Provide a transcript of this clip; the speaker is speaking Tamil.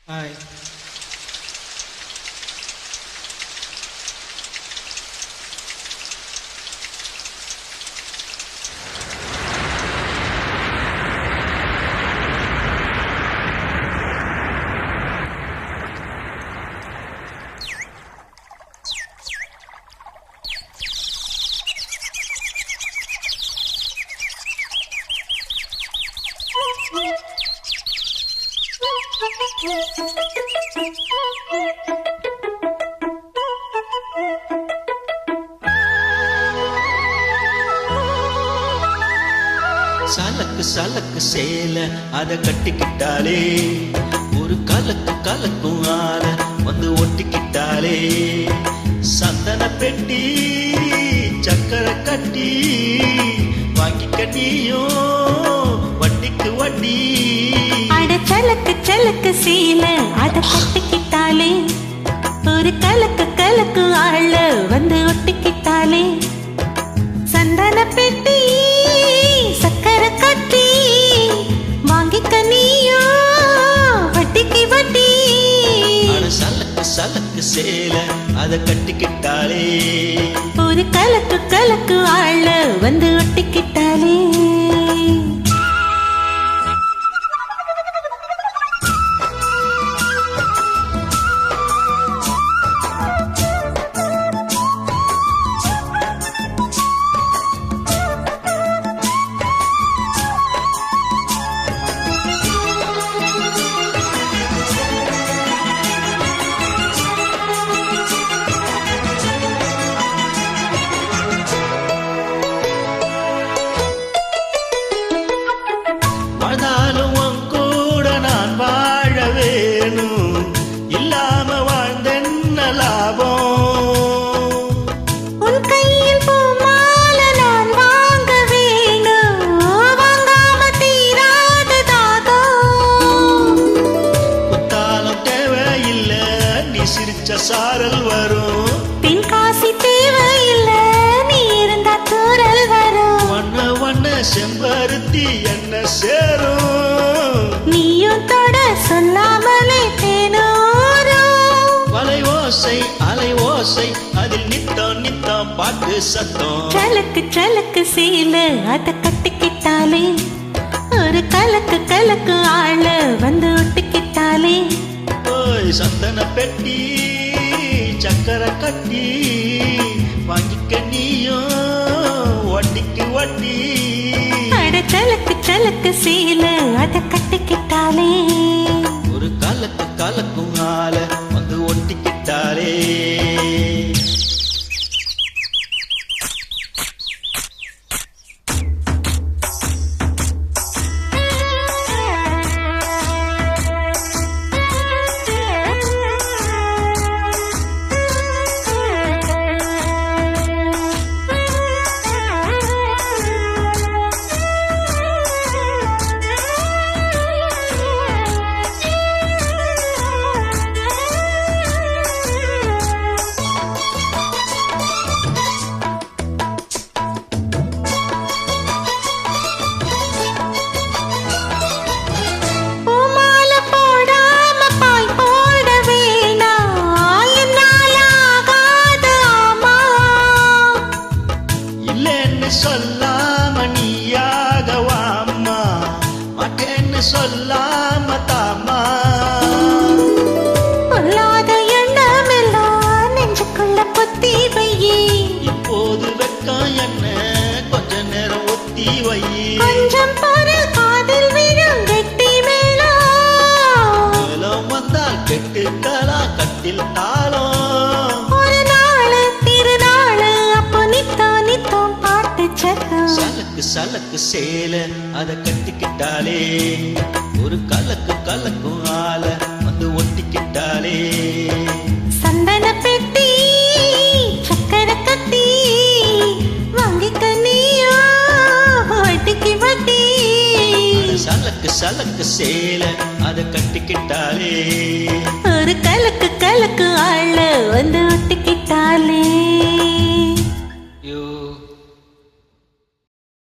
ஹாய். சலக்கு சலக்கு சேல அத கட்டிக்கிட்டாலே ஒரு கலக்கு கலக்கும் ஆல வந்து ஒட்டிக்கிட்டாலே சந்தன பெட்டி சக்கரை கட்டி வாங்கிக்க நீயும் வட்டிக்கு வட்டி. அட சலக்கு சலக்கு சேல அத கட்டிக்கிட்டாலே ஒரு கலக்கு கலக்கு ஆள வந்து ஒட்டிக்கிட்டாலே சந்தன பெட்டி சக்கரை கட்டி வாங்கிக்க நீயோ வட்டிக்கு வட்டி. அட சலக்கு சலக்கு சேல அத கட்டிக்கிட்டாலே ஒரு கலக்கு கலக்கு ஆள வந்து ஒட்டிக்கிட்டாலே. வாழ்ந்தாலும் உன் கூட நான் வாழ வேணும், இல்லாம வாழ்ந்தென்ன லாபம். உன் கையில் பூமால நான் வாங்க வேணும், வாங்காம தீராத தாகம். குத்தாலம் தேவையில்ல, நீ சிரிச்ச சாரல் வரும். பின் காசி தேவையில்ல, நீ இருந்தா தூரல் வரும். வண்ண வண்ண செம்பருத்தி என்ன சேரும், நீயும் தொட சொல்லாமலே தேனோரும். வலை ஓசை அலை ஓசை அதில் நித்தம் நித்தம் பாட்டு சத்தம். சலக்கு சலக்கு சேல அத கட்டிக்கிட்டாலே ஒரு கலக்கு கலக்கு ஆள வந்து ஒட்டிக்கிட்டாலே ஓய் சந்தன பெட்டி சக்கரை கட்டி வாங்கிக்க நீயும் வட்டிக்கு வட்டி. அட சலக்கு சலக்கு சேல அத கட்டிக்கிட்டாலே ஒரு கலக்கு கலக்கும் ஆல வந்து ஒட்டிக்கிட்டாலே. பூமால போடாம பாய் போட வேணாம், என்னால ஆகாது ஆமா. இல்லைன்னு சொல்லாம நீயாகவாம்மா, மாட்டேன்னு சொல்லாம தாமா. பொல்லாத எண்ணமெல்லாம் நெஞ்சுக்குள்ள பொத்தி வையே, இப்போது வெக்கம் என்ன கொஞ்ச நேரம் ஒத்தி வை. கொஞ்சம் பொறு காதில் விழும் கெட்டி மேளம். மேலம் வந்தால் கெட்டுக்களா கட்டில் தாளம். ஒரு நாள் திருநாள் அப்போ நித்தோ நித்தோ பாட்டு சத்தம். சலக்கு சலக்கு சேல அத கட்டிக்கிட்டாலே ஒரு கலக்கு கலக்கும் ஆல வந்து ஒட்டிக்கிட்டாலே. சந்தன பெட்டி சக்கரை கட்டி வாங்கிக்க நீயோ வட்டிக்கு வட்டி. சலக்கு சலக்கு சேல அத கட்டிக்கிட்டாலே ஒரு கலக்கு கலக்கு ஆள வந்து